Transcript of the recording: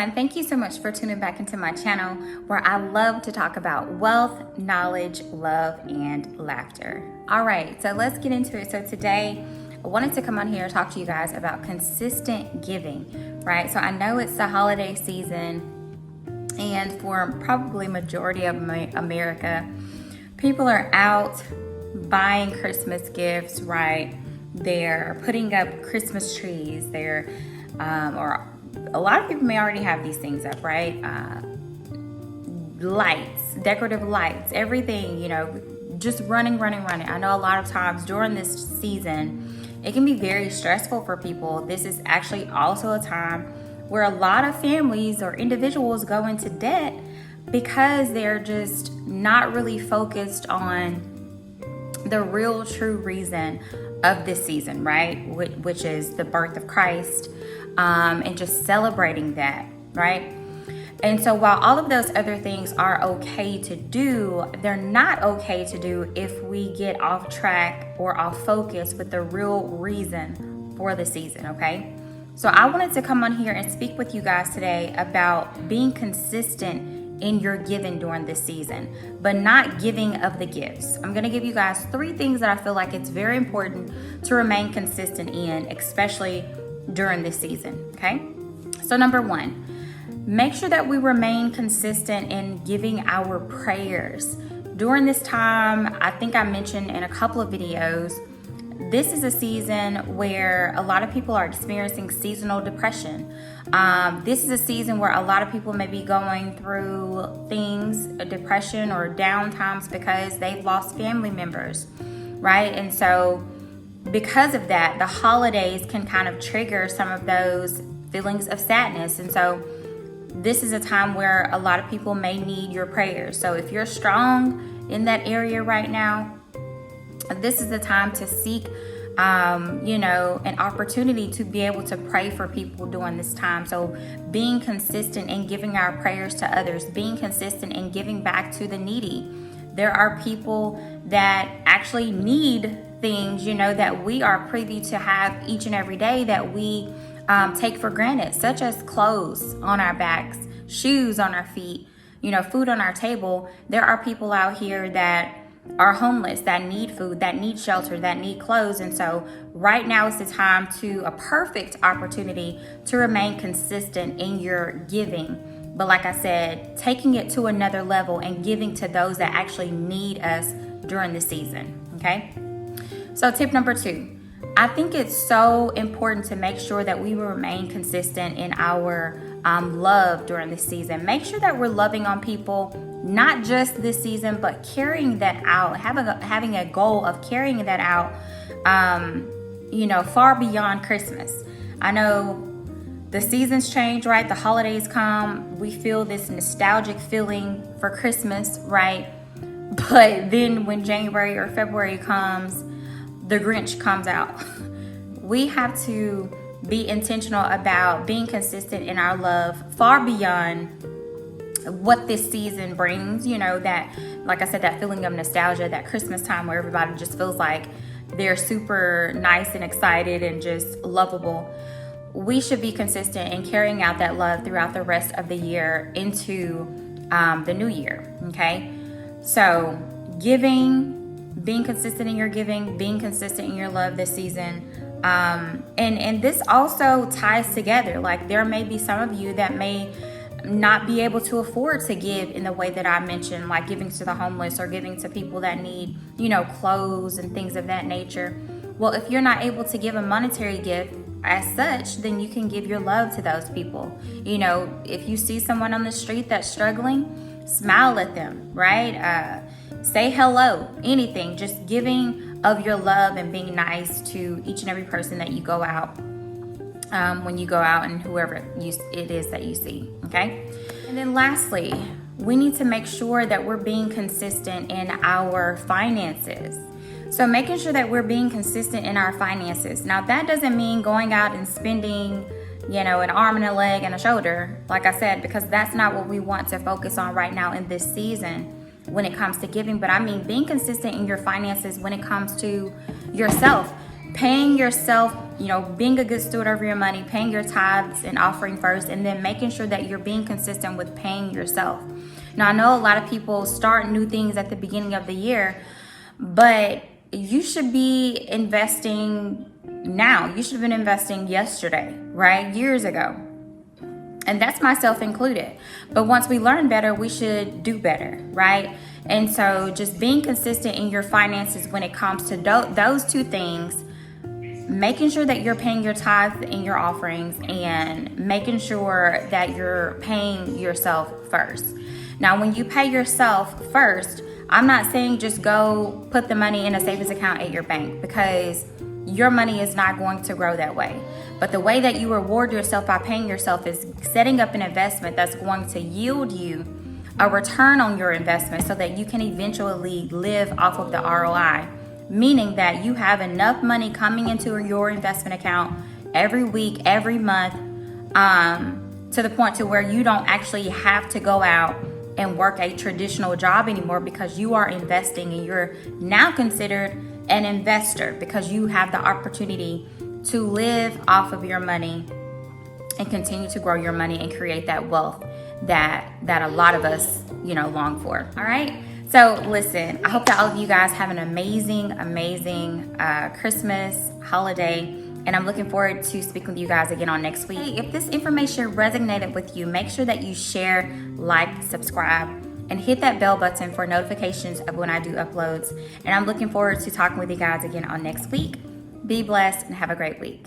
everyone. Thank you so much for tuning back into my channel where I love to talk about wealth, knowledge, love, and laughter. All right, so let's get into it. So today I wanted to come on here and talk to you guys about consistent giving, right? So I know it's the holiday season, and for probably majority of America, people are out buying Christmas gifts, right? They're putting up Christmas trees. Or a lot of people may already have these things up, right? Lights, decorative lights, everything, just running. I know a lot of times during this season, it can be very stressful for people. This is actually also a time where a lot of families or individuals go into debt because they're just not really focused on the real true reason of this season, right? Which is the birth of Christ, and just celebrating that, right? And so while all of those other things are okay to do, they're not okay to do if we get off track or off focus with the real reason for the season, okay? So I wanted to come on here and speak with you guys today about being consistent in your giving during this season, but not giving of the gifts. I'm gonna give you guys 3 things that I feel like it's very important to remain consistent in, especially during this season, okay? So number 1, make sure that we remain consistent in giving our prayers. During this time, I think I mentioned in a couple of videos, this is a season where a lot of people are experiencing seasonal depression. This is a season where a lot of people may be going through things, depression or down times because they've lost family members, right? And so because of that, the holidays can kind of trigger some of those feelings of sadness. And so this is a time where a lot of people may need your prayers. So if you're strong in that area right now, this is the time to seek, an opportunity to be able to pray for people during this time. So being consistent in giving our prayers to others, being consistent in giving back to the needy. There are people that actually need things, that we are privy to have each and every day that we take for granted, such as clothes on our backs, shoes on our feet, food on our table. There are people out here that are homeless, that need food, that need shelter, that need clothes. And so right now is the time a perfect opportunity to remain consistent in your giving. But like I said, taking it to another level and giving to those that actually need us during the season, okay? So tip number 2, I think it's so important to make sure that we remain consistent in our love during this season. Make sure that we're loving on people, not just this season, but carrying that out, having a goal of carrying that out, far beyond Christmas. I know the seasons change, right? The holidays come. We feel this nostalgic feeling for Christmas, right? But then when January or February comes, the Grinch comes out. We have to be intentional about being consistent in our love far beyond what this season brings, that, like I said, that feeling of nostalgia, that Christmas time where everybody just feels like they're super nice and excited and just lovable. We should be consistent in carrying out that love throughout the rest of the year into the new year, okay? So being consistent in your giving, being consistent in your love this season. And this also ties together. Like there may be some of you that may not be able to afford to give in the way that I mentioned, like giving to the homeless or giving to people that need, clothes and things of that nature. Well, if you're not able to give a monetary gift as such, then you can give your love to those people. If you see someone on the street that's struggling, smile at them, right? Say hello, anything, just giving of your love and being nice to each and every person that you go out, when you go out and whoever it is that you see, okay? And then lastly, we need to make sure that we're being consistent in our finances. So making sure that we're being consistent in our finances. Now that doesn't mean going out and spending, an arm and a leg and a shoulder, like I said, because that's not what we want to focus on right now in this season when it comes to giving. But I mean being consistent in your finances when it comes to yourself, paying yourself being a good steward over your money, paying your tithes and offering first, and then making sure that you're being consistent with paying yourself. Now, I know a lot of people start new things at the beginning of the year, but you should be investing now. You should have been investing yesterday, right? Years ago. And that's myself included. But once we learn better, we should do better, right? And so just being consistent in your finances when it comes to those two things, making sure that you're paying your tithes and your offerings, and making sure that you're paying yourself first. Now, when you pay yourself first, I'm not saying just go put the money in a savings account at your bank, because your money is not going to grow that way. But the way that you reward yourself by paying yourself is setting up an investment that's going to yield you a return on your investment so that you can eventually live off of the ROI. Meaning that you have enough money coming into your investment account every week, every month, to the point to where you don't actually have to go out and work a traditional job anymore, because you are investing and you're now considered an investor, because you have the opportunity to live off of your money and continue to grow your money and create that wealth that a lot of us, long for. All right. So listen, I hope that all of you guys have an amazing Christmas holiday. And I'm looking forward to speaking with you guys again on next week. If this information resonated with you, make sure that you share, like, subscribe, and hit that bell button for notifications of when I do uploads. And I'm looking forward to talking with you guys again on next week. Be blessed and have a great week.